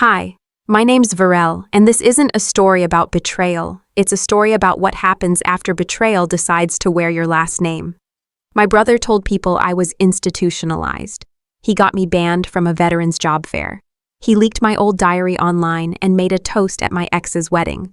Hi, my name's Virelle, and this isn't a story about betrayal. It's a story about what happens after betrayal decides to wear your last name. My brother told people I was institutionalized. He got me banned from a veteran's job fair. He leaked my old diary online and made a toast at my ex's wedding.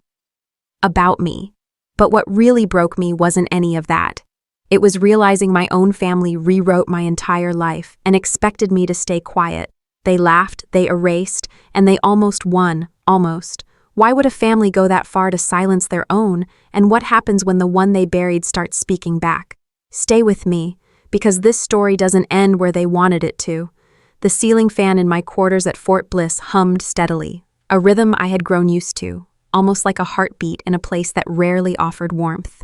About me. But what really broke me wasn't any of that. It was realizing my own family rewrote my entire life and expected me to stay quiet. They laughed, they erased, and they almost won, almost. Why would a family go that far to silence their own, and what happens when the one they buried starts speaking back? Stay with me, because this story doesn't end where they wanted it to. The ceiling fan in my quarters at Fort Bliss hummed steadily, a rhythm I had grown used to, almost like a heartbeat in a place that rarely offered warmth.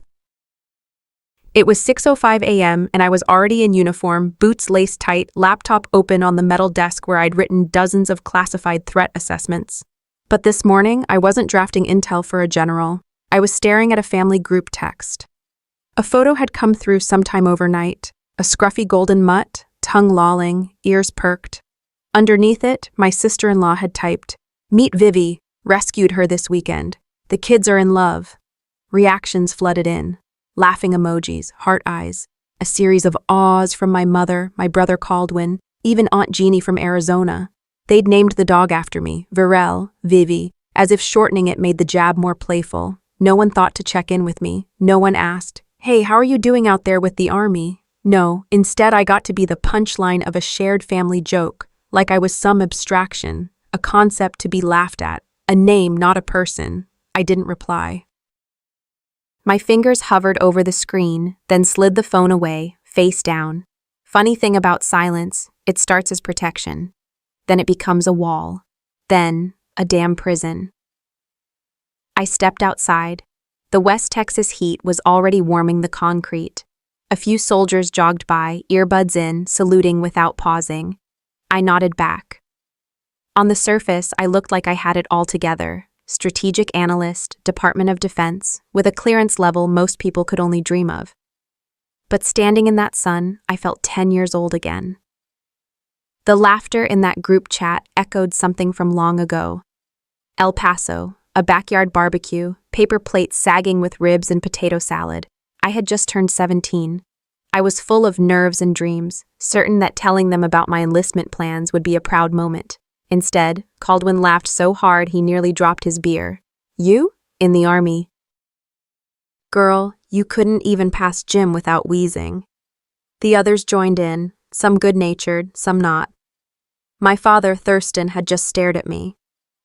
It was 6:05 a.m. and I was already in uniform, boots laced tight, laptop open on the metal desk where I'd written dozens of classified threat assessments. But this morning, I wasn't drafting intel for a general. I was staring at a family group text. A photo had come through sometime overnight, a scruffy golden mutt, tongue lolling, ears perked. Underneath it, my sister-in-law had typed, "Meet Vivi, rescued her this weekend. The kids are in love." Reactions flooded in. Laughing emojis, heart eyes, a series of awes from my mother, my brother Caldwin, even Aunt Jeannie from Arizona. They'd named the dog after me, Virelle, Vivi, as if shortening it made the jab more playful. No one thought to check in with me. No one asked, "Hey, how are you doing out there with the army?" No, instead I got to be the punchline of a shared family joke, like I was some abstraction, a concept to be laughed at, a name, not a person. I didn't reply. My fingers hovered over the screen, then slid the phone away, face down. Funny thing about silence, it starts as protection. Then it becomes a wall. Then, a damn prison. I stepped outside. The West Texas heat was already warming the concrete. A few soldiers jogged by, earbuds in, saluting without pausing. I nodded back. On the surface, I looked like I had it all together. Strategic analyst, Department of Defense, with a clearance level most people could only dream of. But standing in that sun, I felt 10 years old again. The laughter in that group chat echoed something from long ago. El Paso, a backyard barbecue, paper plates sagging with ribs and potato salad. I had just turned 17. I was full of nerves and dreams, certain that telling them about my enlistment plans would be a proud moment. Instead, Caldwin laughed so hard he nearly dropped his beer. "You? In the army?" "Girl, you couldn't even pass gym without wheezing." The others joined in, some good-natured, some not. My father, Thurston, had just stared at me.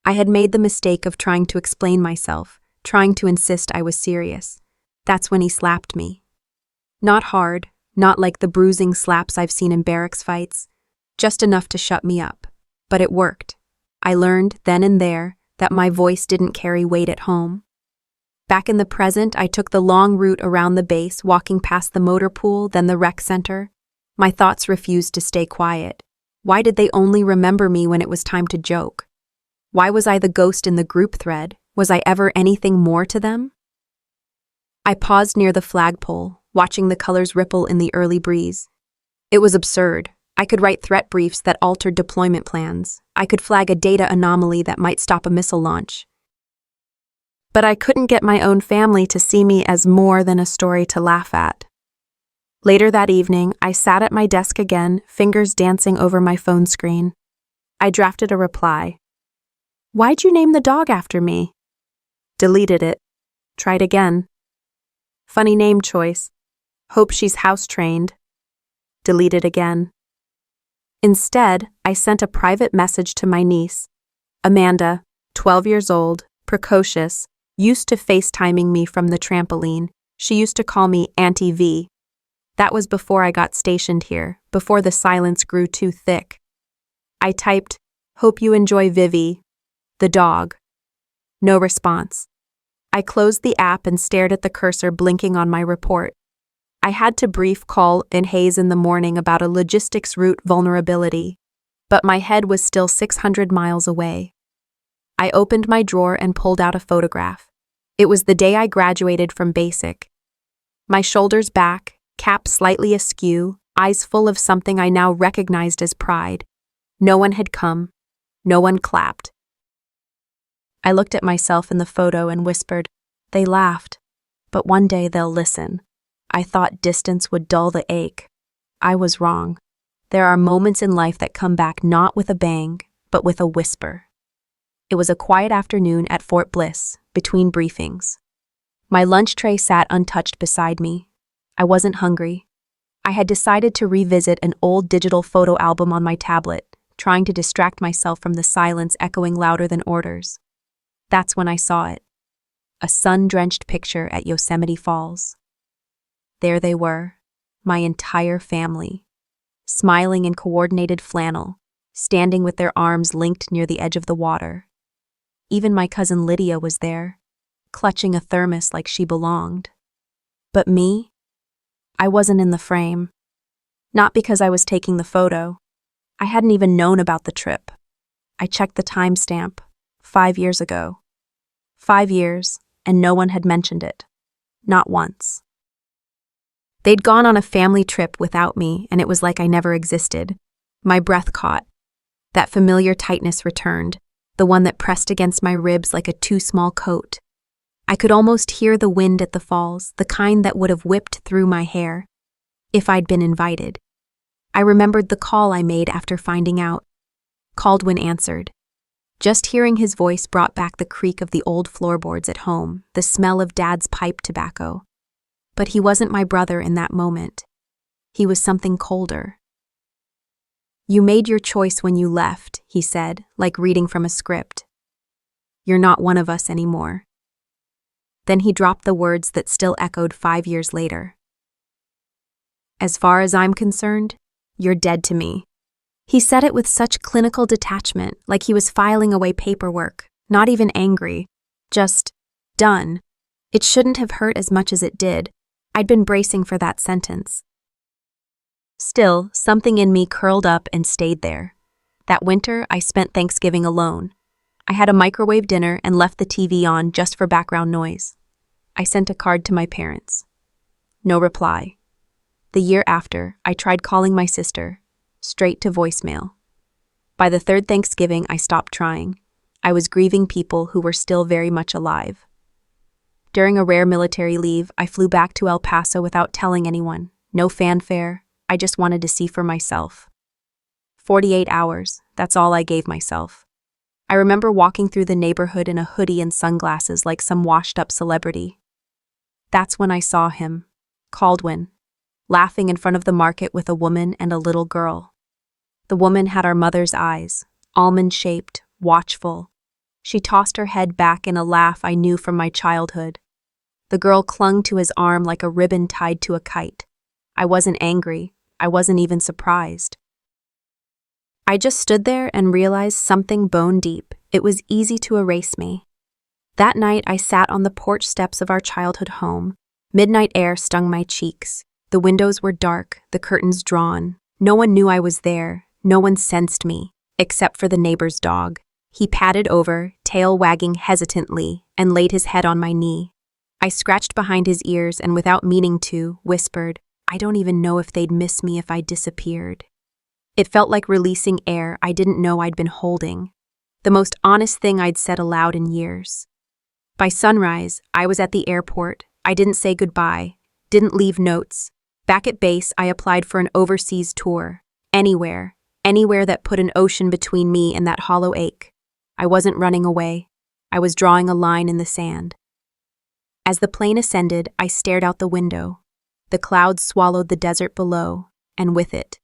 I had made the mistake of trying to explain myself, trying to insist I was serious. That's when he slapped me. Not hard, not like the bruising slaps I've seen in barracks fights, just enough to shut me up. But it worked. I learned, then and there, that my voice didn't carry weight at home. Back in the present, I took the long route around the base, walking past the motor pool, then the rec center. My thoughts refused to stay quiet. Why did they only remember me when it was time to joke? Why was I the ghost in the group thread? Was I ever anything more to them? I paused near the flagpole, watching the colors ripple in the early breeze. It was absurd. I could write threat briefs that altered deployment plans. I could flag a data anomaly that might stop a missile launch. But I couldn't get my own family to see me as more than a story to laugh at. Later that evening, I sat at my desk again, fingers dancing over my phone screen. I drafted a reply. "Why'd you name the dog after me?" Deleted it. Tried again. Funny name choice. Hope she's house-trained. Deleted again. Instead, I sent a private message to my niece. Amanda, 12 years old, precocious, used to FaceTiming me from the trampoline. She used to call me Auntie V. That was before I got stationed here, before the silence grew too thick. I typed, "Hope you enjoy Vivi, the dog." No response. I closed the app and stared at the cursor blinking on my report. I had to brief Call and Hayes in the morning about a logistics route vulnerability, but my head was still 600 miles away. I opened my drawer and pulled out a photograph. It was the day I graduated from basic. My shoulders back, cap slightly askew, eyes full of something I now recognized as pride. No one had come. No one clapped. I looked at myself in the photo and whispered, "They laughed, but one day they'll listen." I thought distance would dull the ache. I was wrong. There are moments in life that come back not with a bang, but with a whisper. It was a quiet afternoon at Fort Bliss, between briefings. My lunch tray sat untouched beside me. I wasn't hungry. I had decided to revisit an old digital photo album on my tablet, trying to distract myself from the silence echoing louder than orders. That's when I saw it. A sun-drenched picture at Yosemite Falls. There they were, my entire family, smiling in coordinated flannel, standing with their arms linked near the edge of the water. Even my cousin Lydia was there, clutching a thermos like she belonged. But me? I wasn't in the frame. Not because I was taking the photo. I hadn't even known about the trip. I checked the timestamp, 5 years ago. 5 years, and no one had mentioned it. Not once. They'd gone on a family trip without me, and it was like I never existed. My breath caught. That familiar tightness returned, the one that pressed against my ribs like a too-small coat. I could almost hear the wind at the falls, the kind that would have whipped through my hair, if I'd been invited. I remembered the call I made after finding out. Caldwin answered. Just hearing his voice brought back the creak of the old floorboards at home, the smell of Dad's pipe tobacco. But he wasn't my brother in that moment. He was something colder. "You made your choice when you left," he said, like reading from a script. "You're not one of us anymore." Then he dropped the words that still echoed 5 years later. "As far as I'm concerned, you're dead to me." He said it with such clinical detachment, like he was filing away paperwork, not even angry, just done. It shouldn't have hurt as much as it did. I'd been bracing for that sentence. Still, something in me curled up and stayed there. That winter, I spent Thanksgiving alone. I had a microwave dinner and left the TV on just for background noise. I sent a card to my parents. No reply. The year after, I tried calling my sister, straight to voicemail. By the third Thanksgiving, I stopped trying. I was grieving people who were still very much alive. During a rare military leave, I flew back to El Paso without telling anyone. No fanfare. I just wanted to see for myself. 48 hours, that's all I gave myself. I remember walking through the neighborhood in a hoodie and sunglasses like some washed-up celebrity. That's when I saw him, Caldwin, laughing in front of the market with a woman and a little girl. The woman had our mother's eyes, almond-shaped, watchful. She tossed her head back in a laugh I knew from my childhood. The girl clung to his arm like a ribbon tied to a kite. I wasn't angry. I wasn't even surprised. I just stood there and realized something bone deep. It was easy to erase me. That night, I sat on the porch steps of our childhood home. Midnight air stung my cheeks. The windows were dark, the curtains drawn. No one knew I was there. No one sensed me, except for the neighbor's dog. He padded over, tail wagging hesitantly, and laid his head on my knee. I scratched behind his ears and without meaning to, whispered, "I don't even know if they'd miss me if I disappeared." It felt like releasing air I didn't know I'd been holding. The most honest thing I'd said aloud in years. By sunrise, I was at the airport. I didn't say goodbye, didn't leave notes. Back at base, I applied for an overseas tour. Anywhere that put an ocean between me and that hollow ache. I wasn't running away. I was drawing a line in the sand. As the plane ascended, I stared out the window. The clouds swallowed the desert below, and with it,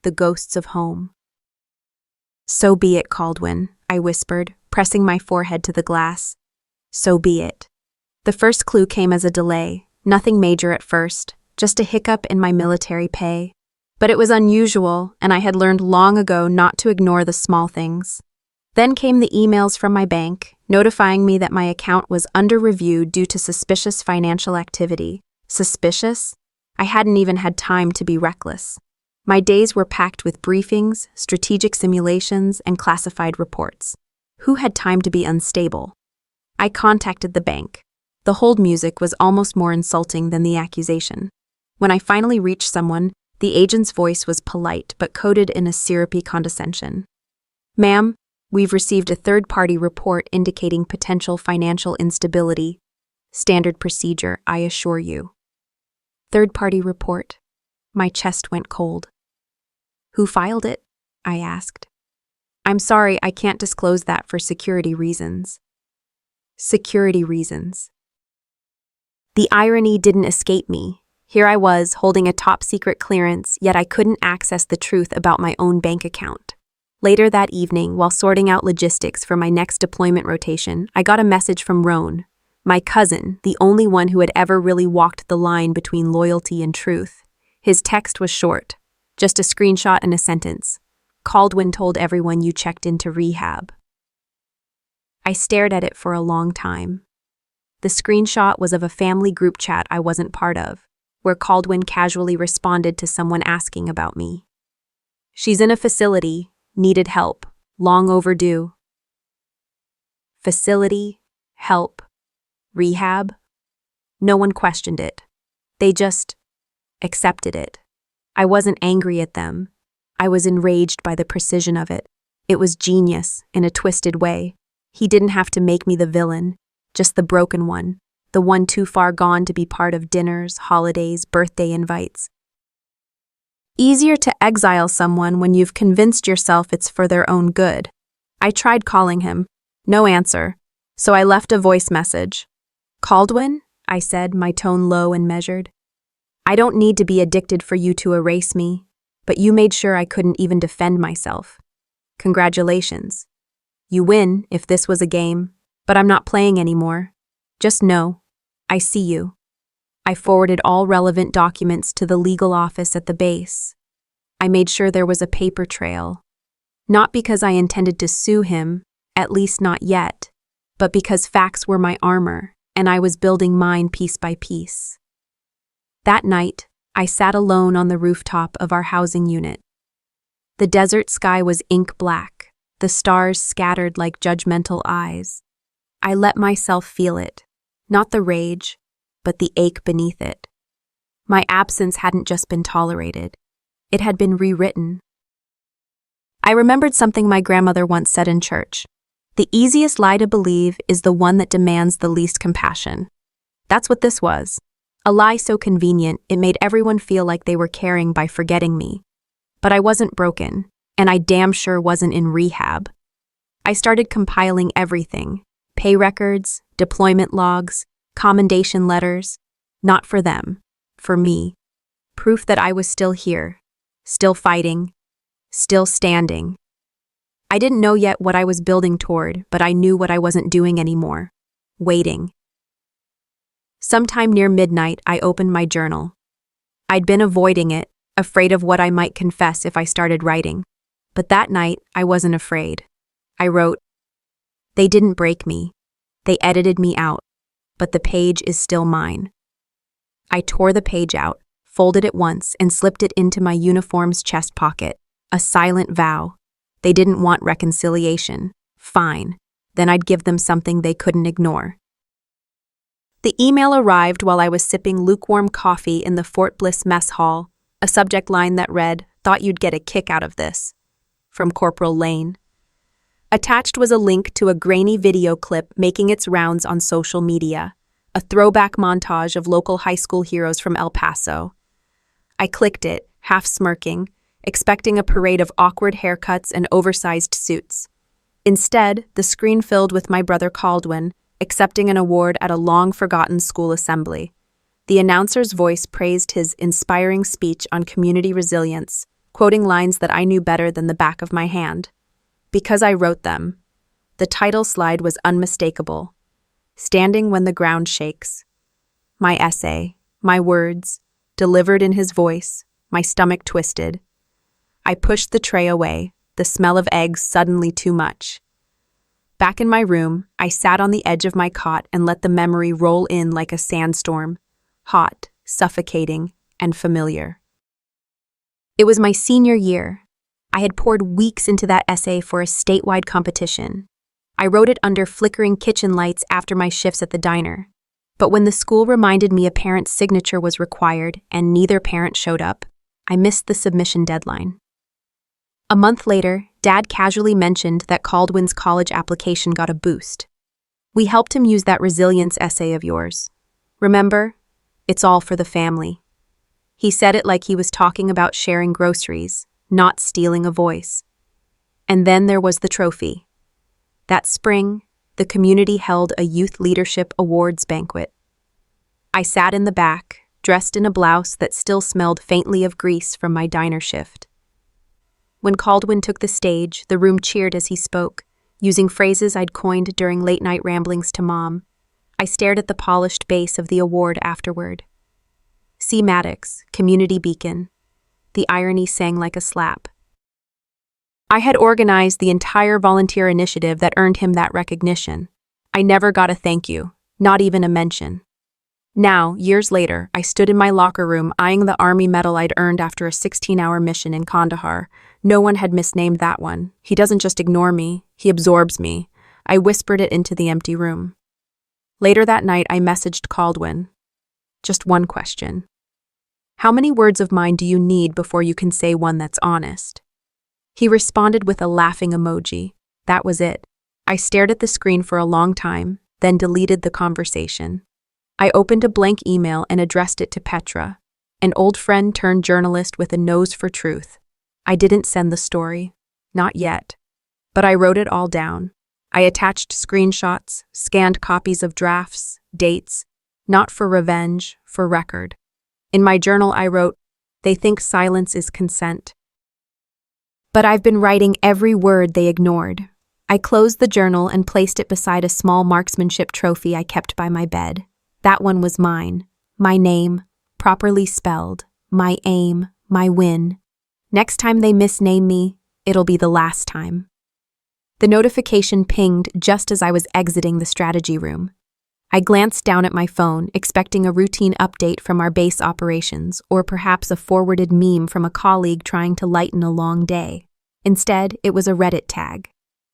the ghosts of home. "So be it, Caldwin," I whispered, pressing my forehead to the glass. "So be it." The first clue came as a delay, nothing major at first, just a hiccup in my military pay. But it was unusual, and I had learned long ago not to ignore the small things. Then came the emails from my bank, notifying me that my account was under review due to suspicious financial activity. Suspicious? I hadn't even had time to be reckless. My days were packed with briefings, strategic simulations, and classified reports. Who had time to be unstable? I contacted the bank. The hold music was almost more insulting than the accusation. When I finally reached someone, the agent's voice was polite but coated in a syrupy condescension. "Ma'am, We've received a third-party report indicating potential financial instability. Standard procedure, I assure you. Third-party report. My chest went cold. Who filed it? I asked. I'm sorry, I can't disclose that for security reasons. Security reasons. The irony didn't escape me. Here I was, holding a top-secret clearance, yet I couldn't access the truth about my own bank account. Later that evening, while sorting out logistics for my next deployment rotation, I got a message from Roan, my cousin, the only one who had ever really walked the line between loyalty and truth. His text was short, just a screenshot and a sentence. Caldwin told everyone you checked into rehab. I stared at it for a long time. The screenshot was of a family group chat I wasn't part of, where Caldwin casually responded to someone asking about me. She's in a facility, needed help, long overdue. Facility, help, rehab? No one questioned it. They just accepted it. I wasn't angry at them. I was enraged by the precision of it. It was genius, in a twisted way. He didn't have to make me the villain, just the broken one, the one too far gone to be part of dinners, holidays, birthday invites. Easier to exile someone when you've convinced yourself it's for their own good. I tried calling him. No answer, so I left a voice message. Caldwin? I said, my tone low and measured. I don't need to be addicted for you to erase me, but you made sure I couldn't even defend myself. Congratulations. You win, if this was a game, but I'm not playing anymore. Just know, I see you. I forwarded all relevant documents to the legal office at the base. I made sure there was a paper trail. Not because I intended to sue him, at least not yet, but because facts were my armor, and I was building mine piece by piece. That night, I sat alone on the rooftop of our housing unit. The desert sky was ink black, the stars scattered like judgmental eyes. I let myself feel it, not the rage, but the ache beneath it. My absence hadn't just been tolerated. It had been rewritten. I remembered something my grandmother once said in church. The easiest lie to believe is the one that demands the least compassion. That's what this was. A lie so convenient it made everyone feel like they were caring by forgetting me. But I wasn't broken, and I damn sure wasn't in rehab. I started compiling everything. Pay records, deployment logs, commendation letters. Not for them, for me. Proof that I was still here, still fighting, still standing. I didn't know yet what I was building toward, but I knew what I wasn't doing anymore. Waiting. Sometime near midnight, I opened my journal. I'd been avoiding it, afraid of what I might confess if I started writing. But that night, I wasn't afraid. I wrote, "They didn't break me. They edited me out, but the page is still mine." I tore the page out, folded it once, and slipped it into my uniform's chest pocket. A silent vow. They didn't want reconciliation. Fine. Then I'd give them something they couldn't ignore. The email arrived while I was sipping lukewarm coffee in the Fort Bliss mess hall, a subject line that read, "Thought you'd get a kick out of this." From Corporal Lane. Attached was a link to a grainy video clip making its rounds on social media, a throwback montage of local high school heroes from El Paso. I clicked it, half smirking, expecting a parade of awkward haircuts and oversized suits. Instead, the screen filled with my brother Caldwin, accepting an award at a long-forgotten school assembly. The announcer's voice praised his inspiring speech on community resilience, quoting lines that I knew better than the back of my hand. Because I wrote them. The title slide was unmistakable. Standing When the Ground Shakes. My essay, my words, delivered in his voice, my stomach twisted. I pushed the tray away, the smell of eggs suddenly too much. Back in my room, I sat on the edge of my cot and let the memory roll in like a sandstorm, hot, suffocating, and familiar. It was my senior year. I had poured weeks into that essay for a statewide competition. I wrote it under flickering kitchen lights after my shifts at the diner. But when the school reminded me a parent's signature was required and neither parent showed up, I missed the submission deadline. A month later, Dad casually mentioned that Caldwin's college application got a boost. We helped him use that resilience essay of yours. Remember? It's all for the family. He said it like he was talking about sharing groceries, not stealing a voice. And then there was the trophy. That spring, the community held a youth leadership awards banquet. I sat in the back, dressed in a blouse that still smelled faintly of grease from my diner shift. When Caldwin took the stage, the room cheered as he spoke, using phrases I'd coined during late-night ramblings to Mom. I stared at the polished base of the award afterward. C. Maddox, Community Beacon. The irony sang like a slap. I had organized the entire volunteer initiative that earned him that recognition. I never got a thank you, not even a mention. Now, years later, I stood in my locker room eyeing the Army medal I'd earned after a 16-hour mission in Kandahar. No one had misnamed that one. He doesn't just ignore me, he absorbs me. I whispered it into the empty room. Later that night, I messaged Caldwin. Just one question. How many words of mine do you need before you can say one that's honest? He responded with a laughing emoji. That was it. I stared at the screen for a long time, then deleted the conversation. I opened a blank email and addressed it to Petra, an old friend turned journalist with a nose for truth. I didn't send the story. Not yet. But I wrote it all down. I attached screenshots, scanned copies of drafts, dates, not for revenge, for record. In my journal I wrote, "They think silence is consent." But I've been writing every word they ignored. I closed the journal and placed it beside a small marksmanship trophy I kept by my bed. That one was mine. My name, properly spelled. My aim, my win. Next time they misname me, it'll be the last time. The notification pinged just as I was exiting the strategy room. I glanced down at my phone, expecting a routine update from our base operations, or perhaps a forwarded meme from a colleague trying to lighten a long day. Instead, it was a Reddit tag.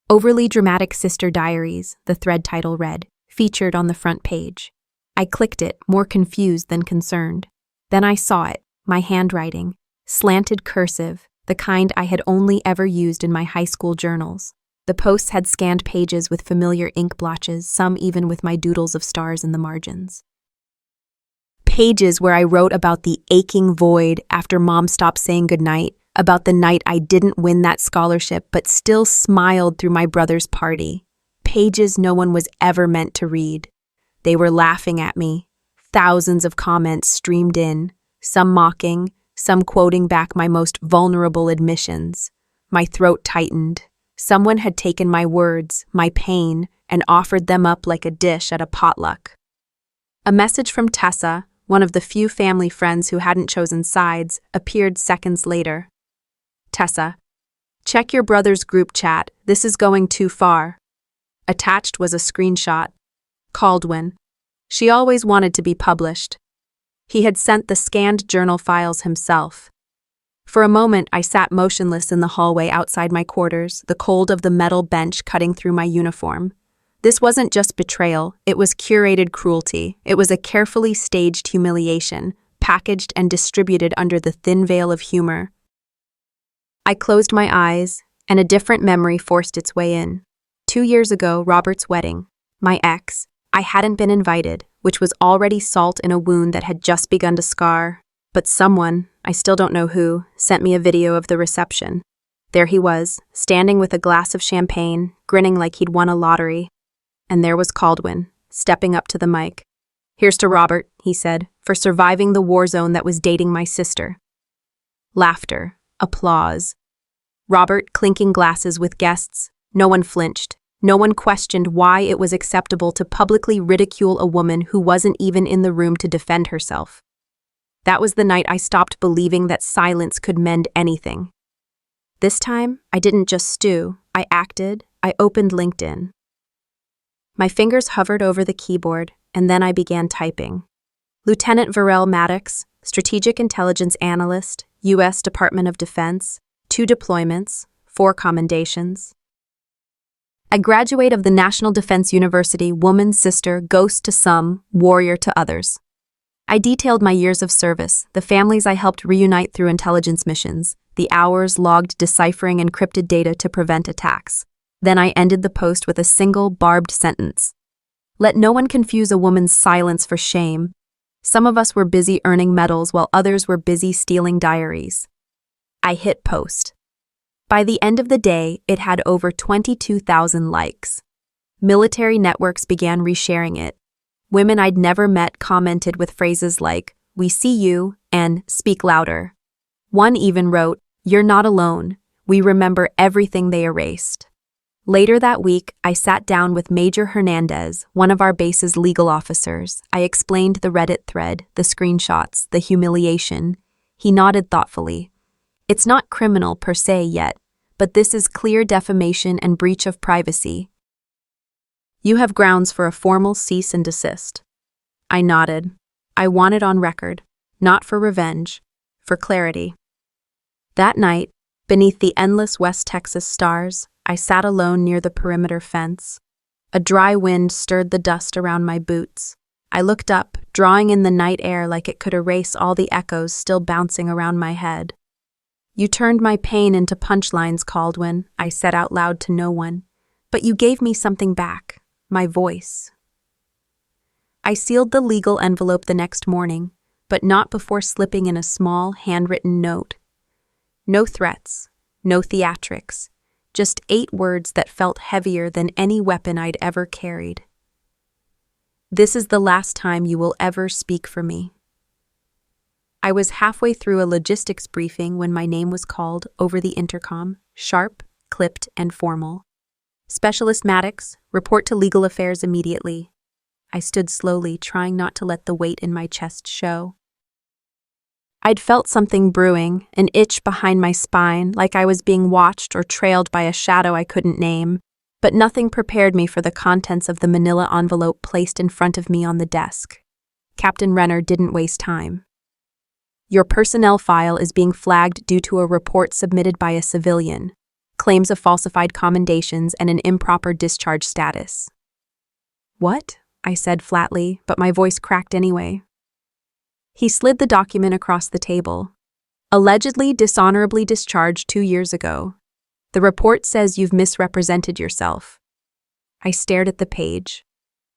Overly Dramatic Sister Diaries, the thread title read, featured on the front page. I clicked it, more confused than concerned. Then I saw it, my handwriting, slanted cursive, the kind I had only ever used in my high school journals. The posts had scanned pages with familiar ink blotches, some even with my doodles of stars in the margins. Pages where I wrote about the aching void after Mom stopped saying goodnight, about the night I didn't win that scholarship but still smiled through my brother's party. Pages no one was ever meant to read. They were laughing at me. Thousands of comments streamed in, some mocking, some quoting back my most vulnerable admissions. My throat tightened. Someone had taken my words, my pain, and offered them up like a dish at a potluck. A message from Tessa, one of the few family friends who hadn't chosen sides, appeared seconds later. Tessa, check your brother's group chat. This is going too far. Attached was a screenshot. Caldwin. She always wanted to be published. He had sent the scanned journal files himself. For a moment, I sat motionless in the hallway outside my quarters, the cold of the metal bench cutting through my uniform. This wasn't just betrayal, it was curated cruelty. It was a carefully staged humiliation, packaged and distributed under the thin veil of humor. I closed my eyes, and a different memory forced its way in. 2 years ago, Robert's wedding. My ex. I hadn't been invited, which was already salt in a wound that had just begun to scar. But someone, I still don't know who, sent me a video of the reception. There he was, standing with a glass of champagne, grinning like he'd won a lottery. And there was Caldwin, stepping up to the mic. "Here's to Robert," he said, "for surviving the war zone that was dating my sister." Laughter. Applause. Robert clinking glasses with guests. No one flinched. No one questioned why it was acceptable to publicly ridicule a woman who wasn't even in the room to defend herself. That was the night I stopped believing that silence could mend anything. This time, I didn't just stew. I acted. I opened LinkedIn. My fingers hovered over the keyboard, and then I began typing. Lieutenant Virelle Maddox, Strategic Intelligence Analyst, U.S. Department of Defense, 2 deployments, 4 commendations. A graduate of the National Defense University, woman, sister, ghost to some, warrior to others. I detailed my years of service, the families I helped reunite through intelligence missions, the hours logged deciphering encrypted data to prevent attacks. Then I ended the post with a single, barbed sentence. Let no one confuse a woman's silence for shame. Some of us were busy earning medals while others were busy stealing diaries. I hit post. By the end of the day, it had over 22,000 likes. Military networks began resharing it. Women I'd never met commented with phrases like, "We see you," and "Speak louder." One even wrote, "You're not alone. We remember everything they erased." Later that week, I sat down with Major Hernandez, one of our base's legal officers. I explained the Reddit thread, the screenshots, the humiliation. He nodded thoughtfully. It's not criminal per se yet, but this is clear defamation and breach of privacy. You have grounds for a formal cease and desist. I nodded. I want it on record, not for revenge, for clarity. That night, beneath the endless West Texas stars, I sat alone near the perimeter fence. A dry wind stirred the dust around my boots. I looked up, drawing in the night air like it could erase all the echoes still bouncing around my head. You turned my pain into punchlines, Caldwin, I said out loud to no one. But you gave me something back, my voice. I sealed the legal envelope the next morning, but not before slipping in a small, handwritten note. No threats, no theatrics, just 8 words that felt heavier than any weapon I'd ever carried. This is the last time you will ever speak for me. I was halfway through a logistics briefing when my name was called over the intercom, sharp, clipped, and formal. Specialist Maddox, report to legal affairs immediately. I stood slowly, trying not to let the weight in my chest show. I'd felt something brewing, an itch behind my spine, like I was being watched or trailed by a shadow I couldn't name, but nothing prepared me for the contents of the manila envelope placed in front of me on the desk. Captain Renner didn't waste time. Your personnel file is being flagged due to a report submitted by a civilian, claims of falsified commendations and an improper discharge status. What? I said flatly, but my voice cracked anyway. He slid the document across the table. Allegedly dishonorably discharged 2 years ago. The report says you've misrepresented yourself. I stared at the page.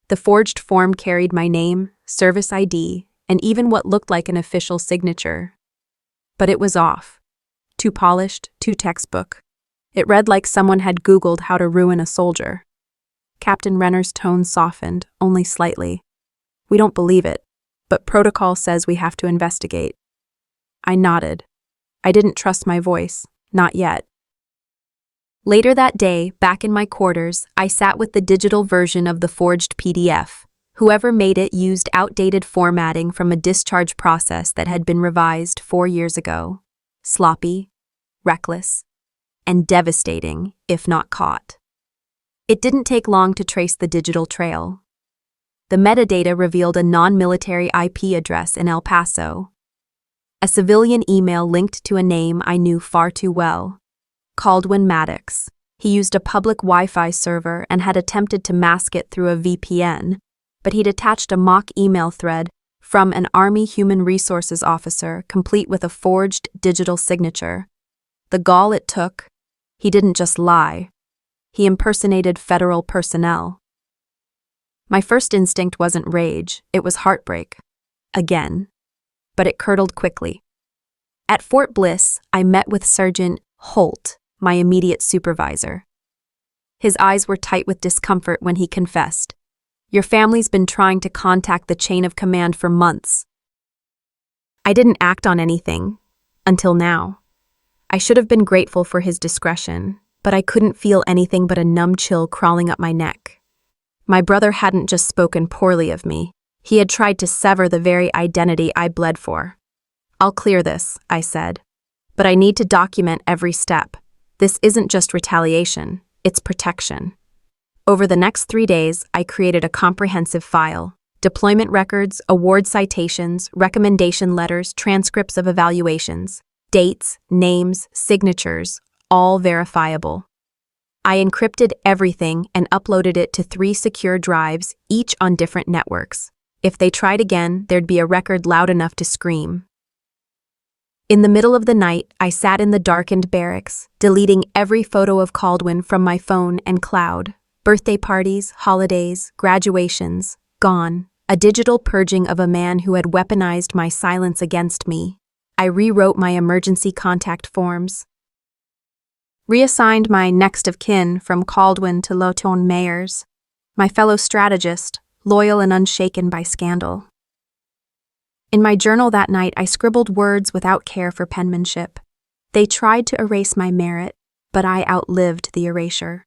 The forged form carried my name, service ID, and even what looked like an official signature. But it was off. Too polished, too textbook. It read like someone had Googled how to ruin a soldier. Captain Renner's tone softened, only slightly. We don't believe it, but protocol says we have to investigate. I nodded. I didn't trust my voice, not yet. Later that day, back in my quarters, I sat with the digital version of the forged PDF. Whoever made it used outdated formatting from a discharge process that had been revised 4 years ago. Sloppy, reckless, and devastating if not caught. It didn't take long to trace the digital trail. The metadata revealed a non-military IP address in El Paso. A civilian email linked to a name I knew far too well. Caldwin Maddox. He used a public Wi-Fi server and had attempted to mask it through a VPN, but he'd attached a mock email thread from an Army Human Resources officer complete with a forged digital signature. The gall it took, he didn't just lie. He impersonated federal personnel. My first instinct wasn't rage, it was heartbreak. Again. But it curdled quickly. At Fort Bliss, I met with Sergeant Holt, my immediate supervisor. His eyes were tight with discomfort when he confessed. Your family's been trying to contact the chain of command for months. I didn't act on anything, until now. I should have been grateful for his discretion, but I couldn't feel anything but a numb chill crawling up my neck. My brother hadn't just spoken poorly of me. He had tried to sever the very identity I bled for. I'll clear this, I said. But I need to document every step. This isn't just retaliation, it's protection. Over the next 3 days, I created a comprehensive file. Deployment records, award citations, recommendation letters, transcripts of evaluations, dates, names, signatures, all verifiable. I encrypted everything and uploaded it to 3 secure drives, each on different networks. If they tried again, there'd be a record loud enough to scream. In the middle of the night, I sat in the darkened barracks, deleting every photo of Caldwin from my phone and cloud. Birthday parties, holidays, graduations, gone. A digital purging of a man who had weaponized my silence against me. I rewrote my emergency contact forms. Reassigned my next of kin from Caldwin to Lawton Mayers, my fellow strategist, loyal and unshaken by scandal. In my journal that night, I scribbled words without care for penmanship. They tried to erase my merit, but I outlived the erasure.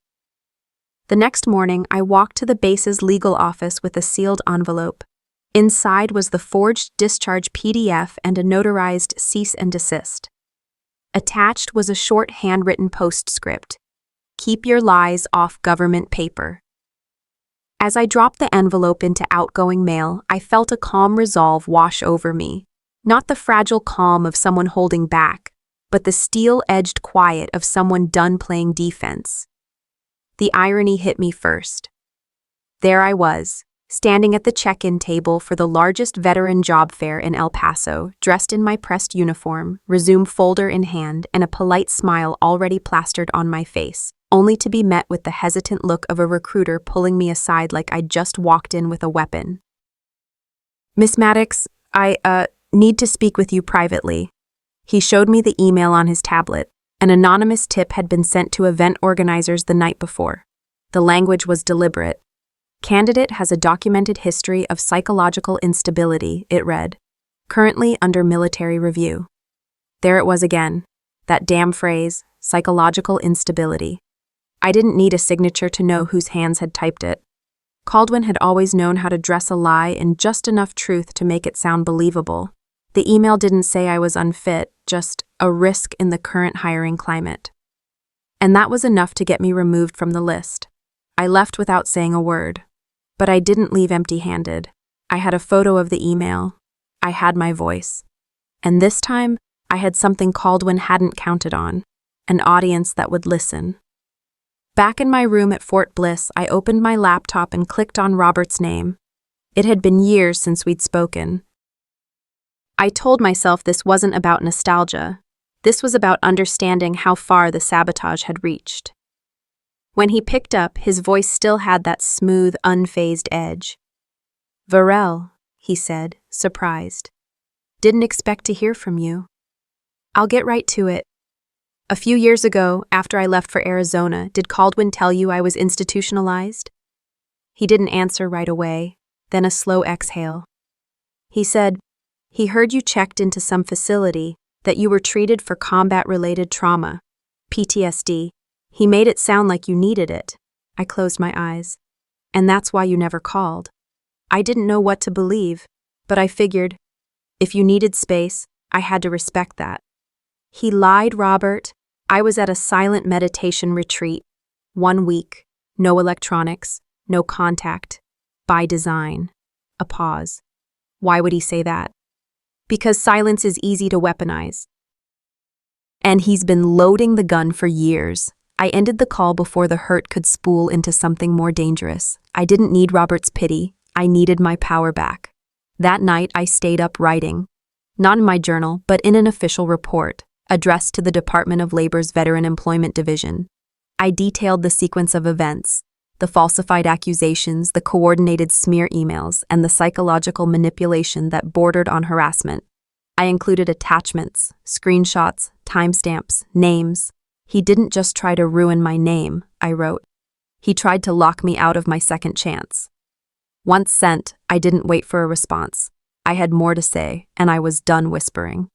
The next morning, I walked to the base's legal office with a sealed envelope. Inside was the forged discharge PDF and a notarized cease and desist. Attached was a short handwritten postscript. Keep your lies off government paper. As I dropped the envelope into outgoing mail, I felt a calm resolve wash over me. Not the fragile calm of someone holding back, but the steel-edged quiet of someone done playing defense. The irony hit me first. There I was, standing at the check-in table for the largest veteran job fair in El Paso, dressed in my pressed uniform, resume folder in hand, and a polite smile already plastered on my face, only to be met with the hesitant look of a recruiter pulling me aside like I'd just walked in with a weapon. "Miss Maddox, I need to speak with you privately." He showed me the email on his tablet. An anonymous tip had been sent to event organizers the night before. The language was deliberate. "Candidate has a documented history of psychological instability," it read. "Currently under military review." There it was again, that damn phrase, psychological instability. I didn't need a signature to know whose hands had typed it. Caldwin had always known how to dress a lie in just enough truth to make it sound believable. The email didn't say I was unfit, just a risk in the current hiring climate. And that was enough to get me removed from the list. I left without saying a word. But I didn't leave empty-handed. I had a photo of the email. I had my voice. And this time, I had something Caldwin hadn't counted on, an audience that would listen. Back in my room at Fort Bliss, I opened my laptop and clicked on Robert's name. It had been years since we'd spoken. I told myself this wasn't about nostalgia. This was about understanding how far the sabotage had reached. When he picked up, his voice still had that smooth, unfazed edge. "Virelle," he said, surprised. "Didn't expect to hear from you." "I'll get right to it. A few years ago, after I left for Arizona, did Caldwin tell you I was institutionalized?" He didn't answer right away, then a slow exhale. He said, "He heard you checked into some facility, that you were treated for combat-related trauma, PTSD. He made it sound like you needed it." I closed my eyes. "And that's why you never called." I didn't know what to believe, but I figured, if you needed space, I had to respect that. He lied, Robert. I was at a silent meditation retreat. 1 week. No electronics. No contact. By design. A pause. Why would he say that? Because silence is easy to weaponize. And he's been loading the gun for years. I ended the call before the hurt could spool into something more dangerous. I didn't need Robert's pity. I needed my power back. That night, I stayed up writing. Not in my journal, but in an official report, addressed to the Department of Labor's Veteran Employment Division. I detailed the sequence of events, the falsified accusations, the coordinated smear emails, and the psychological manipulation that bordered on harassment. I included attachments, screenshots, timestamps, names. "He didn't just try to ruin my name," I wrote. "He tried to lock me out of my second chance." Once sent, I didn't wait for a response. I had more to say, and I was done whispering.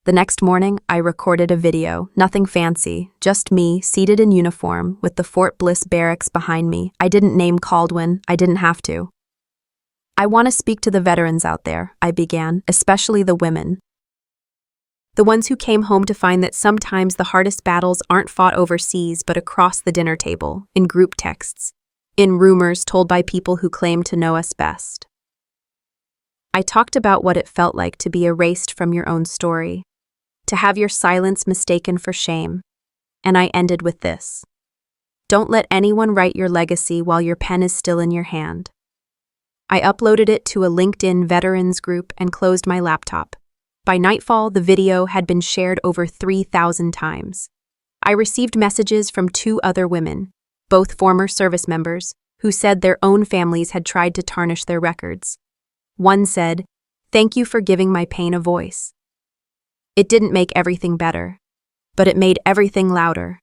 The next morning, I recorded a video, nothing fancy, just me, seated in uniform, with the Fort Bliss barracks behind me. I didn't name Caldwin, I didn't have to. "I want to speak to the veterans out there," I began, "especially the women. The ones who came home to find that sometimes the hardest battles aren't fought overseas but across the dinner table, in group texts, in rumors told by people who claim to know us best." I talked about what it felt like to be erased from your own story, to have your silence mistaken for shame, and I ended with this. Don't let anyone write your legacy while your pen is still in your hand. I uploaded it to a LinkedIn veterans group and closed my laptop. By nightfall, the video had been shared over 3,000 times. I received messages from 2 other women, both former service members, who said their own families had tried to tarnish their records. One said, "Thank you for giving my pain a voice." It didn't make everything better, but it made everything louder.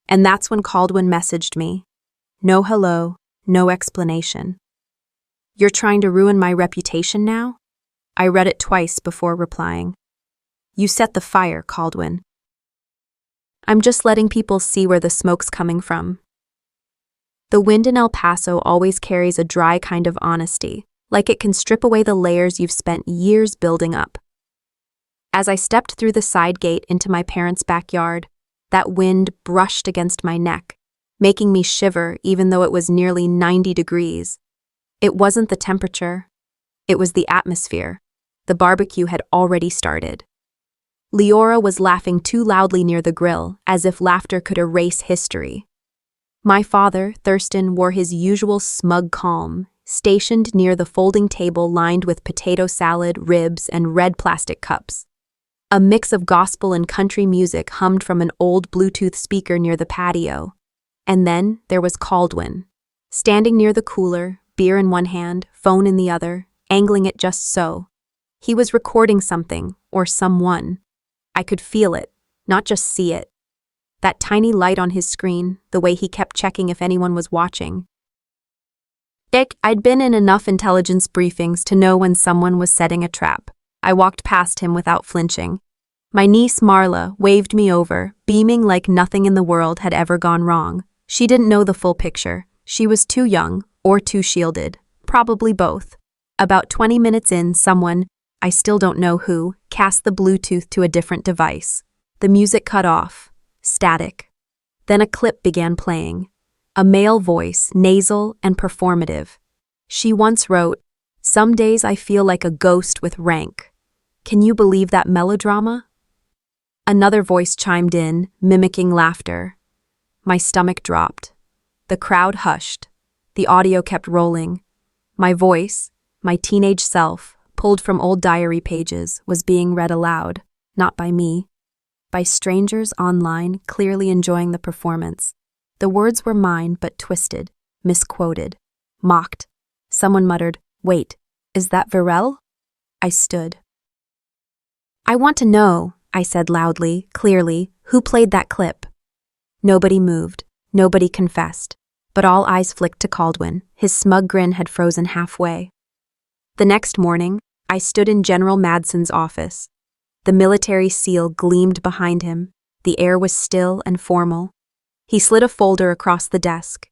And that's when Caldwin messaged me. No hello, no explanation. "You're trying to ruin my reputation now?" I read it twice before replying. "You set the fire, Caldwin." "I'm just letting people see where the smoke's coming from." The wind in El Paso always carries a dry kind of honesty, like it can strip away the layers you've spent years building up. As I stepped through the side gate into my parents' backyard, that wind brushed against my neck, making me shiver even though it was nearly 90 degrees. It wasn't the temperature. It was the atmosphere. The barbecue had already started. Leora was laughing too loudly near the grill, as if laughter could erase history. My father, Thurston, wore his usual smug calm, stationed near the folding table lined with potato salad, ribs, and red plastic cups. A mix of gospel and country music hummed from an old Bluetooth speaker near the patio. And then there was Caldwin, standing near the cooler, beer in one hand, phone in the other, angling it just so. He was recording something, or someone. I could feel it, not just see it. That tiny light on his screen, the way he kept checking if anyone was watching. I'd been in enough intelligence briefings to know when someone was setting a trap. I walked past him without flinching. My niece Marla waved me over, beaming like nothing in the world had ever gone wrong. She didn't know the full picture. She was too young, or too shielded. Probably both. About 20 minutes in, someone, I still don't know who, cast the Bluetooth to a different device. The music cut off. Static. Then a clip began playing. A male voice, nasal and performative. She once wrote, "Some days I feel like a ghost with rank. Can you believe that melodrama?" Another voice chimed in, mimicking laughter. My stomach dropped. The crowd hushed. The audio kept rolling. My voice, my teenage self, pulled from old diary pages, was being read aloud, not by me. By strangers online, clearly enjoying the performance. The words were mine, but twisted, misquoted, mocked. Someone muttered, "Wait, is that Virelle?" I stood. "I want to know," I said loudly, clearly, "who played that clip?" Nobody moved, nobody confessed, but all eyes flicked to Caldwin. His smug grin had frozen halfway. The next morning, I stood in General Madsen's office. The military seal gleamed behind him. The air was still and formal. He slid a folder across the desk.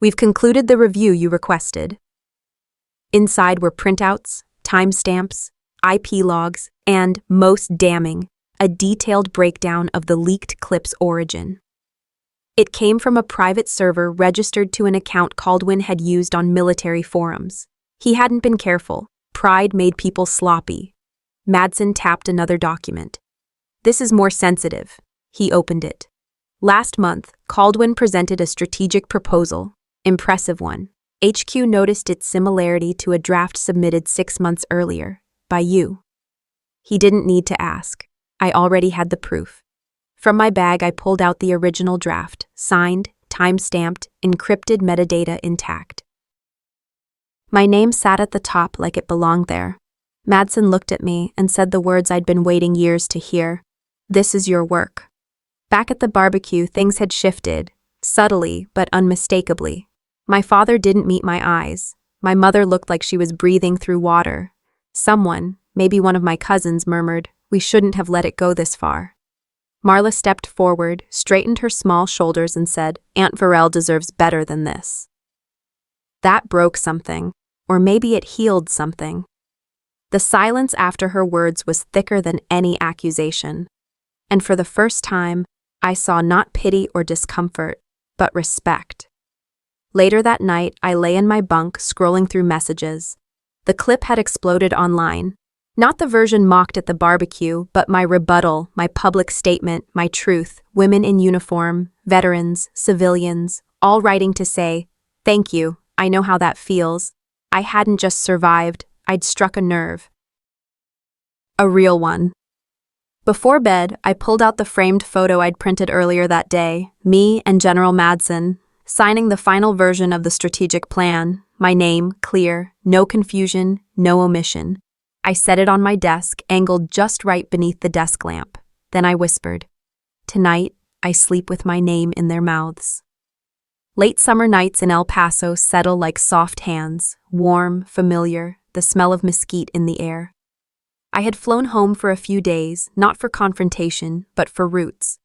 "We've concluded the review you requested." Inside were printouts, timestamps, IP logs, and, most damning, a detailed breakdown of the leaked clip's origin. It came from a private server registered to an account Caldwin had used on military forums. He hadn't been careful. Pride made people sloppy. Madsen tapped another document. "This is more sensitive." He opened it. Last month, Caldwin presented a strategic proposal. Impressive one. HQ noticed its similarity to a draft submitted 6 months earlier, by you. He didn't need to ask. I already had the proof. From my bag, I pulled out the original draft, signed, time-stamped, encrypted metadata intact. My name sat at the top like it belonged there. Madsen looked at me and said the words I'd been waiting years to hear. "This is your work." Back at the barbecue, things had shifted, subtly but unmistakably. My father didn't meet my eyes. My mother looked like she was breathing through water. Someone, maybe one of my cousins, murmured, "We shouldn't have let it go this far." Marla stepped forward, straightened her small shoulders, and said, "Aunt Virelle deserves better than this." That broke something, or maybe it healed something. The silence after her words was thicker than any accusation. And for the first time, I saw not pity or discomfort, but respect. Later that night, I lay in my bunk, scrolling through messages. The clip had exploded online. Not the version mocked at the barbecue, but my rebuttal, my public statement, my truth, women in uniform, veterans, civilians, all writing to say, "Thank you, I know how that feels." I hadn't just survived, I'd struck a nerve. A real one. Before bed, I pulled out the framed photo I'd printed earlier that day, me and General Madsen, signing the final version of the strategic plan, my name clear, no confusion, no omission. I set it on my desk, angled just right beneath the desk lamp. Then I whispered, "Tonight, I sleep with my name in their mouths." Late summer nights in El Paso settle like soft hands, warm, familiar, the smell of mesquite in the air. I had flown home for a few days, not for confrontation, but for roots.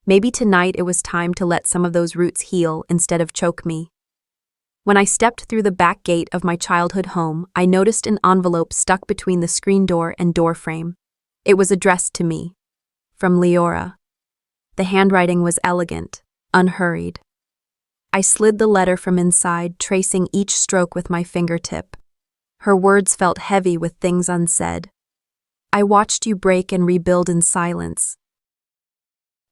Maybe tonight it was time to let some of those roots heal instead of choke me. When I stepped through the back gate of my childhood home, I noticed an envelope stuck between the screen door and door frame. It was addressed to me. From Leora. The handwriting was elegant, unhurried. I slid the letter from inside, tracing each stroke with my fingertip. Her words felt heavy with things unsaid. I watched you break and rebuild in silence.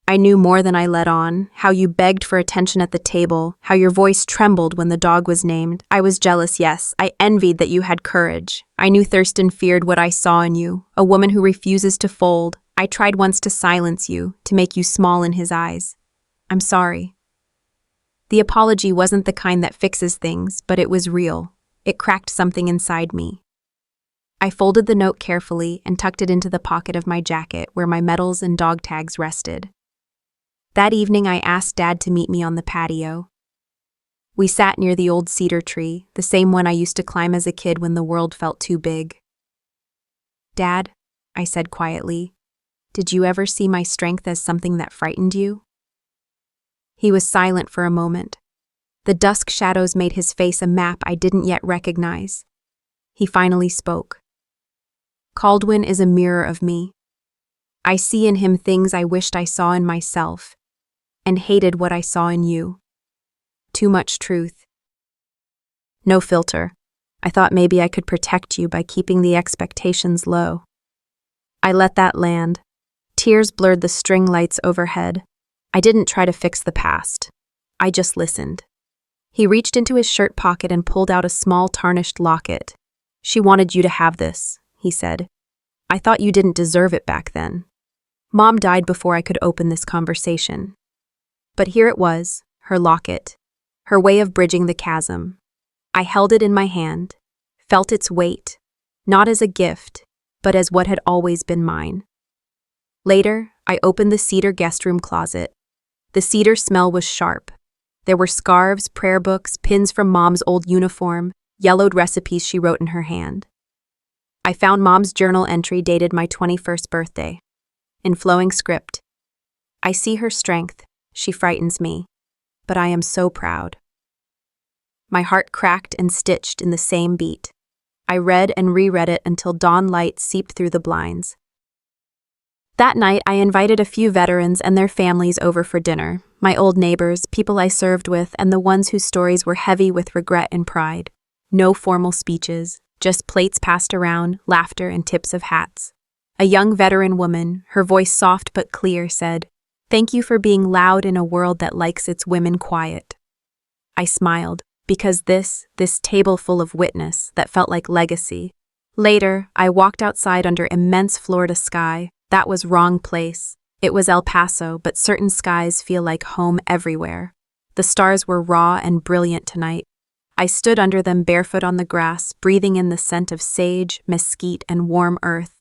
I knew more than I let on, how you begged for attention at the table, how your voice trembled when the dog was named. I was jealous, yes. I envied that you had courage. I knew Thurston feared what I saw in you, a woman who refuses to fold. I tried once to silence you, to make you small in his eyes. I'm sorry. The apology wasn't the kind that fixes things, but it was real. It cracked something inside me. I folded the note carefully and tucked it into the pocket of my jacket where my medals and dog tags rested. That evening, I asked Dad to meet me on the patio. We sat near the old cedar tree, the same one I used to climb as a kid when the world felt too big. "Dad," I said quietly, "did you ever see my strength as something that frightened you?" He was silent for a moment. The dusk shadows made his face a map I didn't yet recognize. He finally spoke. "Caldwin is a mirror of me. I see in him things I wished I saw in myself, and hated what I saw in you. Too much truth. No filter. I thought maybe I could protect you by keeping the expectations low. I let that land. Tears blurred the string lights overhead. I didn't try to fix the past. I just listened." He reached into his shirt pocket and pulled out a small tarnished locket. "She wanted you to have this," he said. "I thought you didn't deserve it back then. Mom died before I could open this conversation. But here it was, her locket, her way of bridging the chasm. I held it in my hand, felt its weight, not as a gift, but as what had always been mine. Later, I opened the cedar guest room closet. The cedar smell was sharp. There were scarves, prayer books, pins from Mom's old uniform, yellowed recipes she wrote in her hand. I found Mom's journal entry dated my 21st birthday. In flowing script, "I see her strength. She frightens me, but I am so proud." My heart cracked and stitched in the same beat. I read and reread it until dawn light seeped through the blinds. That night, I invited a few veterans and their families over for dinner, my old neighbors, people I served with, and the ones whose stories were heavy with regret and pride. No formal speeches, just plates passed around, laughter, and tips of hats. A young veteran woman, her voice soft but clear, said, "Thank you for being loud in a world that likes its women quiet." I smiled, because this table full of witness that felt like legacy. Later, I walked outside under immense Florida sky. That was wrong place. It was El Paso, but certain skies feel like home everywhere. The stars were raw and brilliant tonight. I stood under them barefoot on the grass, breathing in the scent of sage, mesquite, and warm earth.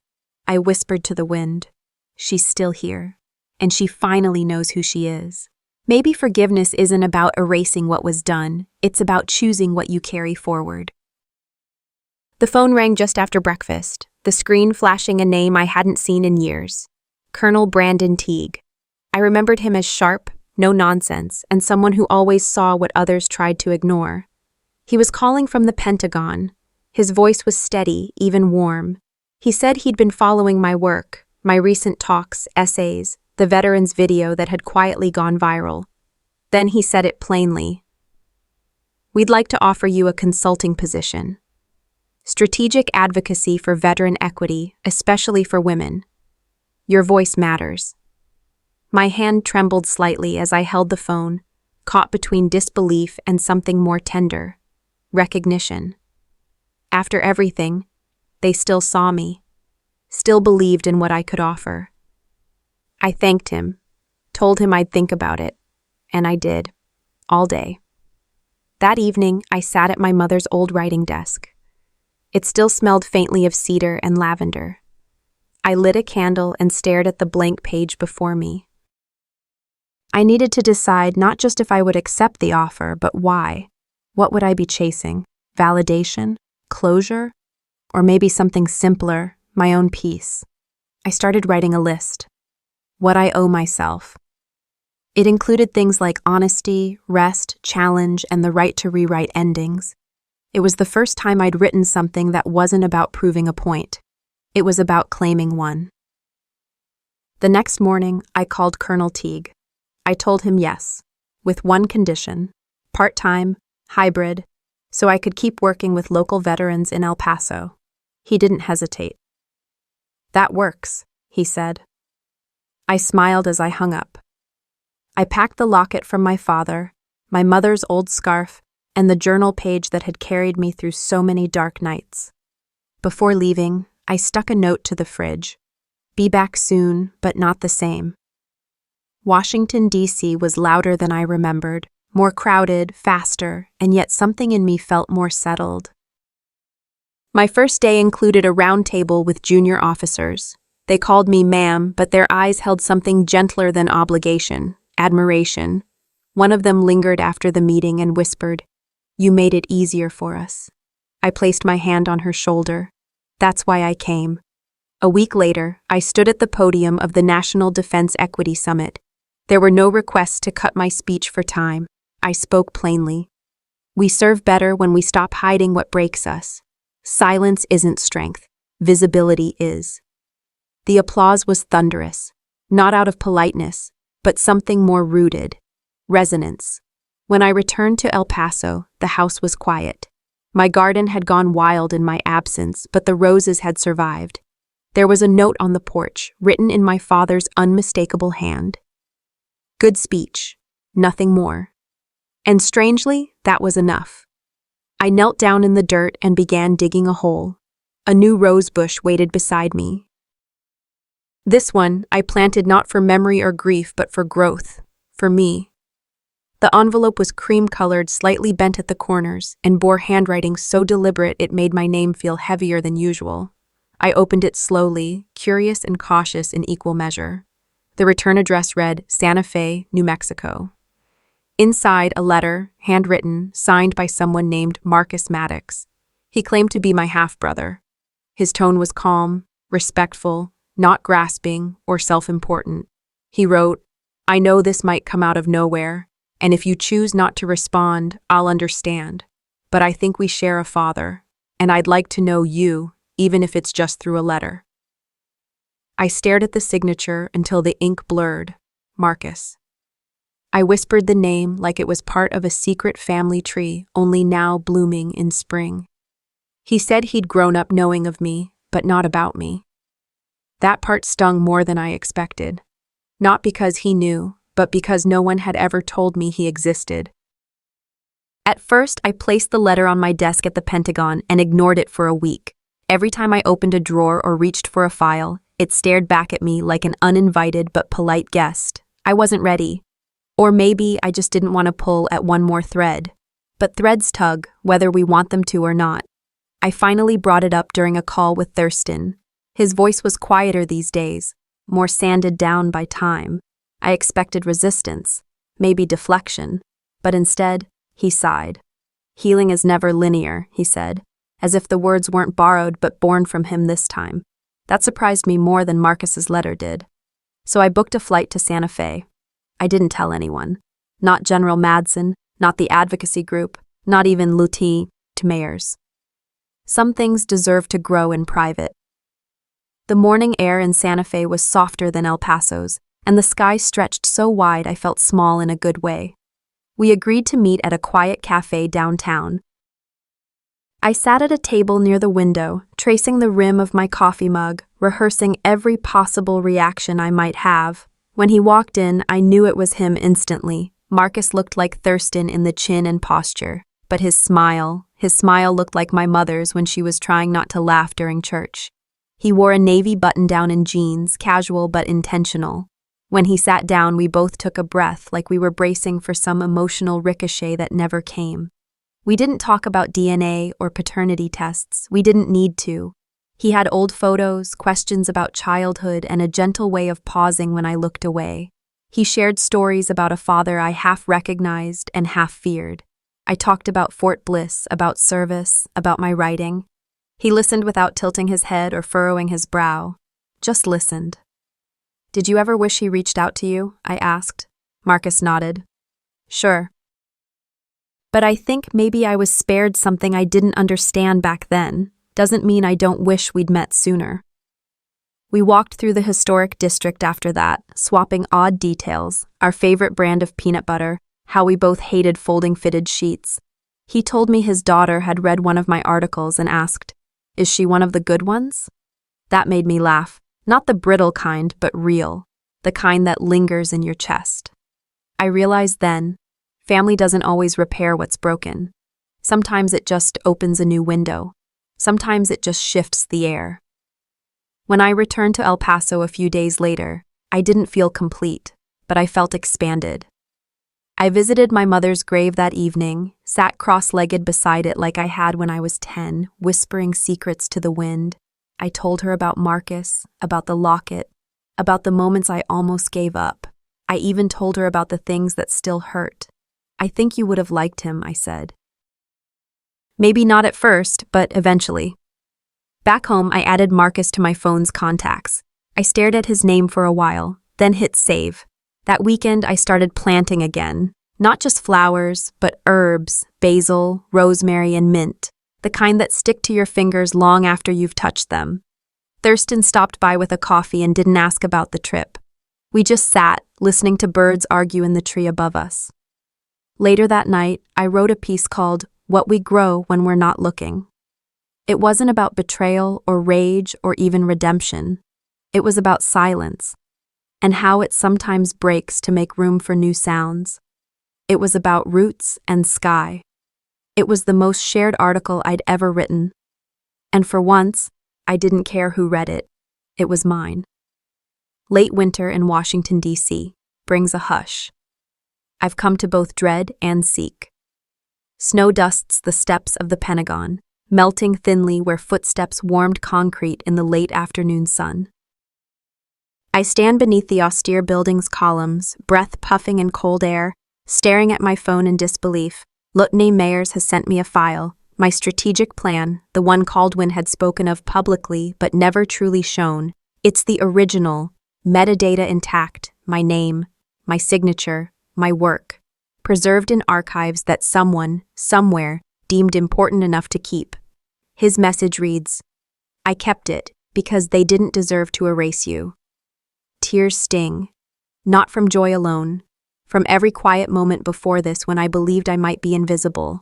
I whispered to the wind, "She's still here. And she finally knows who she is." Maybe forgiveness isn't about erasing what was done, it's about choosing what you carry forward. The phone rang just after breakfast, the screen flashing a name I hadn't seen in years. Colonel Brandon Teague. I remembered him as sharp, no nonsense, and someone who always saw what others tried to ignore. He was calling from the Pentagon. His voice was steady, even warm. He said he'd been following my work, my recent talks, essays, the veterans' video that had quietly gone viral. Then he said it plainly. "We'd like to offer you a consulting position. Strategic advocacy for veteran equity, especially for women. Your voice matters." My hand trembled slightly as I held the phone, caught between disbelief and something more tender. Recognition. After everything, they still saw me, still believed in what I could offer. I thanked him, told him I'd think about it, and I did, all day. That evening, I sat at my mother's old writing desk. It still smelled faintly of cedar and lavender. I lit a candle and stared at the blank page before me. I needed to decide not just if I would accept the offer, but why. What would I be chasing? Validation? Closure? Or maybe something simpler, my own peace? I started writing a list. What I owe myself. It included things like honesty, rest, challenge, and the right to rewrite endings. It was the first time I'd written something that wasn't about proving a point. It was about claiming one. The next morning, I called Colonel Teague. I told him yes, with one condition, part-time, hybrid, so I could keep working with local veterans in El Paso. He didn't hesitate. "That works," he said. I smiled as I hung up. I packed the locket from my father, my mother's old scarf, and the journal page that had carried me through so many dark nights. Before leaving, I stuck a note to the fridge. Be back soon, but not the same. Washington, D.C. was louder than I remembered, more crowded, faster, and yet something in me felt more settled. My first day included a round table with junior officers. They called me ma'am, but their eyes held something gentler than obligation, admiration. One of them lingered after the meeting and whispered, "You made it easier for us." I placed my hand on her shoulder. That's why I came. A week later, I stood at the podium of the National Defense Equity Summit. There were no requests to cut my speech for time. I spoke plainly. We serve better when we stop hiding what breaks us. Silence isn't strength. Visibility is. The applause was thunderous, not out of politeness, but something more rooted. Resonance. When I returned to El Paso, the house was quiet. My garden had gone wild in my absence, but the roses had survived. There was a note on the porch, written in my father's unmistakable hand. Good speech, nothing more. And strangely, that was enough. I knelt down in the dirt and began digging a hole. A new rose bush waited beside me. This one I planted not for memory or grief, but for growth, for me. The envelope was cream-colored, slightly bent at the corners, and bore handwriting so deliberate it made my name feel heavier than usual. I opened it slowly, curious and cautious in equal measure. The return address read, Santa Fe, New Mexico. Inside, a letter, handwritten, signed by someone named Marcus Maddox. He claimed to be my half-brother. His tone was calm, respectful, not grasping or self-important. He wrote, "I know this might come out of nowhere, and if you choose not to respond, I'll understand. But I think we share a father, and I'd like to know you, even if it's just through a letter." I stared at the signature until the ink blurred. Marcus. I whispered the name like it was part of a secret family tree, only now blooming in spring. He said he'd grown up knowing of me, but not about me. That part stung more than I expected. Not because he knew, but because no one had ever told me he existed. At first, I placed the letter on my desk at the Pentagon and ignored it for a week. Every time I opened a drawer or reached for a file, it stared back at me like an uninvited but polite guest. I wasn't ready. Or maybe I just didn't want to pull at one more thread. But threads tug, whether we want them to or not. I finally brought it up during a call with Thurston. His voice was quieter these days, more sanded down by time. I expected resistance, maybe deflection, but instead, he sighed. "Healing is never linear," he said, as if the words weren't borrowed but born from him this time. That surprised me more than Marcus's letter did. So I booked a flight to Santa Fe. I didn't tell anyone. Not General Madsen, not the advocacy group, not even Lieutenant Mayors. Some things deserve to grow in private. The morning air in Santa Fe was softer than El Paso's, and the sky stretched so wide I felt small in a good way. We agreed to meet at a quiet cafe downtown. I sat at a table near the window, tracing the rim of my coffee mug, rehearsing every possible reaction I might have. When he walked in, I knew it was him instantly. Marcus looked like Thurston in the chin and posture, but his smile looked like my mother's when she was trying not to laugh during church. He wore a navy button-down and jeans, casual but intentional. When he sat down, we both took a breath, like we were bracing for some emotional ricochet that never came. We didn't talk about DNA or paternity tests. We didn't need to. He had old photos, questions about childhood, and a gentle way of pausing when I looked away. He shared stories about a father I half recognized and half feared. I talked about Fort Bliss, about service, about my writing. He listened without tilting his head or furrowing his brow. Just listened. "Did you ever wish he reached out to you?" I asked. Marcus nodded. "Sure. But I think maybe I was spared something I didn't understand back then. Doesn't mean I don't wish we'd met sooner." We walked through the historic district after that, swapping odd details, our favorite brand of peanut butter, how we both hated folding fitted sheets. He told me his daughter had read one of my articles and asked, "Is she one of the good ones?" That made me laugh. Not the brittle kind, but real. The kind that lingers in your chest. I realized then, family doesn't always repair what's broken. Sometimes it just opens a new window. Sometimes it just shifts the air. When I returned to El Paso a few days later, I didn't feel complete, but I felt expanded. I visited my mother's grave that evening, sat cross-legged beside it like I had when I was 10, whispering secrets to the wind. I told her about Marcus, about the locket, about the moments I almost gave up. I even told her about the things that still hurt. "I think you would have liked him," I said. Maybe not at first, but eventually. Back home, I added Marcus to my phone's contacts. I stared at his name for a while, then hit save. That weekend, I started planting again. Not just flowers, but herbs, basil, rosemary, and mint. The kind that stick to your fingers long after you've touched them. Thurston stopped by with a coffee and didn't ask about the trip. We just sat, listening to birds argue in the tree above us. Later that night, I wrote a piece called "What We Grow When We're Not Looking." It wasn't about betrayal or rage or even redemption. It was about silence, and how it sometimes breaks to make room for new sounds. It was about roots and sky. It was the most shared article I'd ever written. And for once, I didn't care who read it. It was mine. Late winter in Washington, D.C. brings a hush. I've come to both dread and seek. Snow dusts the steps of the Pentagon, melting thinly where footsteps warmed concrete in the late afternoon sun. I stand beneath the austere building's columns, breath puffing in cold air, staring at my phone in disbelief. Lutney Mayers has sent me a file, my strategic plan, the one Caldwin had spoken of publicly but never truly shown. It's the original, metadata intact, my name, my signature, my work, preserved in archives that someone, somewhere, deemed important enough to keep. His message reads, "I kept it because they didn't deserve to erase you." Tears sting, not from joy alone, from every quiet moment before this when I believed I might be invisible.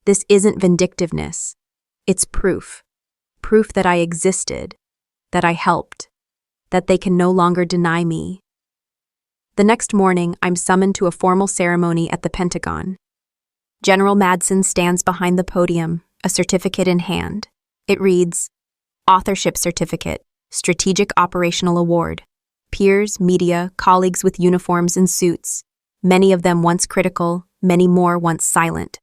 This isn't vindictiveness. It's proof. Proof that I existed, that I helped, that they can no longer deny me. The next morning, I'm summoned to a formal ceremony at the Pentagon. General Madsen stands behind the podium, a certificate in hand. It reads, "Authorship Certificate, Strategic Operational Award. Peers, media, colleagues with uniforms and suits. Many of them once critical, many more once silent."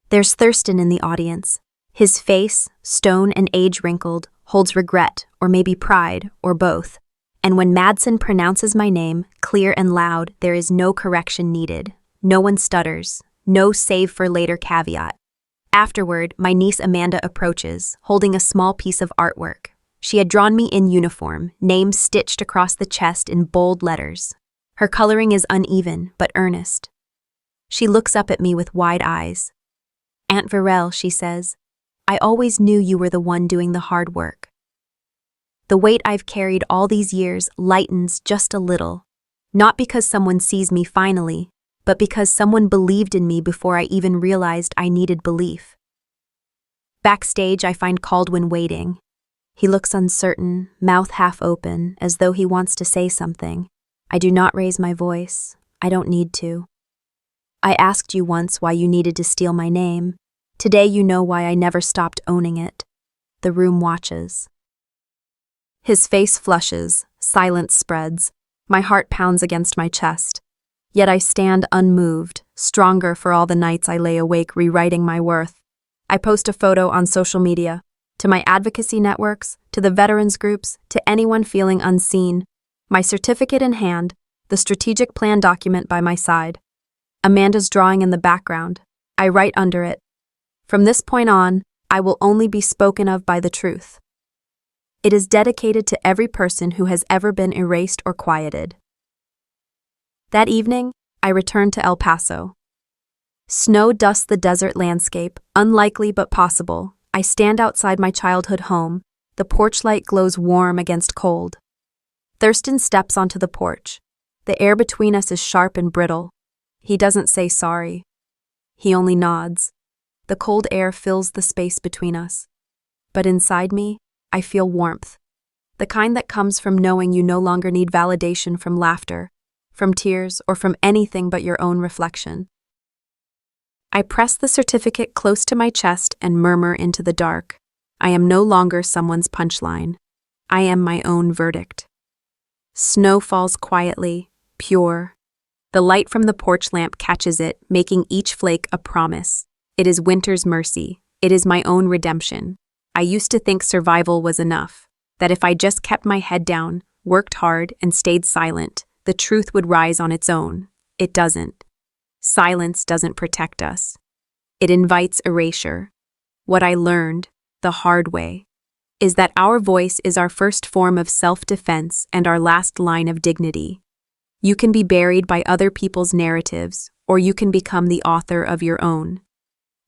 There's Thurston in the audience. His face, stone and age-wrinkled, holds regret, or maybe pride, or both. And when Madsen pronounces my name, clear and loud, there is no correction needed. No one stutters. No save for later caveat. Afterward, my niece Amanda approaches, holding a small piece of artwork. She had drawn me in uniform, name stitched across the chest in bold letters. Her coloring is uneven, but earnest. She looks up at me with wide eyes. "Aunt Virelle," she says, "I always knew you were the one doing the hard work." The weight I've carried all these years lightens just a little, not because someone sees me finally, but because someone believed in me before I even realized I needed belief. Backstage, I find Caldwin waiting. He looks uncertain, mouth half open, as though he wants to say something. I do not raise my voice. I don't need to. I asked you once why you needed to steal my name. Today you know why I never stopped owning it. The room watches. His face flushes, silence spreads. My heart pounds against my chest. Yet I stand unmoved, stronger for all the nights I lay awake rewriting my worth. I post a photo on social media, to my advocacy networks, to the veterans groups, to anyone feeling unseen. My certificate in hand, the strategic plan document by my side. Amanda's drawing in the background. I write under it. From this point on, I will only be spoken of by the truth. It is dedicated to every person who has ever been erased or quieted. That evening, I returned to El Paso. Snow dusts the desert landscape, unlikely but possible. I stand outside my childhood home. The porch light glows warm against cold. Thurston steps onto the porch. The air between us is sharp and brittle. He doesn't say sorry. He only nods. The cold air fills the space between us. But inside me, I feel warmth. The kind that comes from knowing you no longer need validation from laughter, from tears, or from anything but your own reflection. I press the certificate close to my chest and murmur into the dark. I am no longer someone's punchline. I am my own verdict. Snow falls quietly, pure. The light from the porch lamp catches it, making each flake a promise. It is winter's mercy. It is my own redemption. I used to think survival was enough, that if I just kept my head down, worked hard, and stayed silent, the truth would rise on its own. It doesn't. Silence doesn't protect us. It invites erasure. What I learned, the hard way, is that our voice is our first form of self-defense and our last line of dignity. You can be buried by other people's narratives, or you can become the author of your own.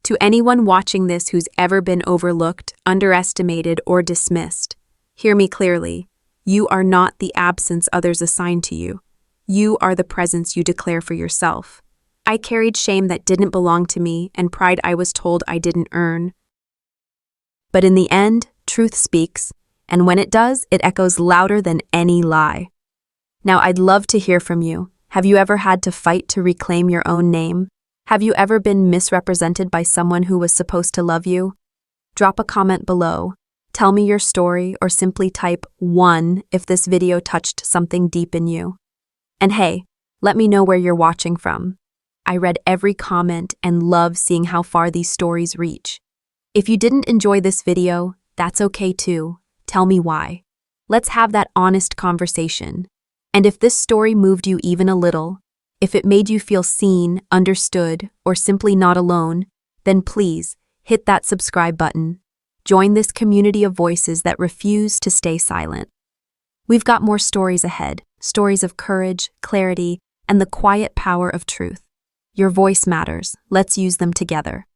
To anyone watching this who's ever been overlooked, underestimated, or dismissed, hear me clearly. You are not the absence others assign to you. You are the presence you declare for yourself. I carried shame that didn't belong to me and pride I was told I didn't earn. But in the end, truth speaks, and when it does, it echoes louder than any lie. Now, I'd love to hear from you. Have you ever had to fight to reclaim your own name? Have you ever been misrepresented by someone who was supposed to love you? Drop a comment below. Tell me your story, or simply type 1 if this video touched something deep in you. And hey, let me know where you're watching from. I read every comment and love seeing how far these stories reach. If you didn't enjoy this video, that's okay too. Tell me why. Let's have that honest conversation. And if this story moved you even a little, if it made you feel seen, understood, or simply not alone, then please hit that subscribe button. Join this community of voices that refuse to stay silent. We've got more stories ahead, stories of courage, clarity, and the quiet power of truth. Your voice matters. Let's use them together.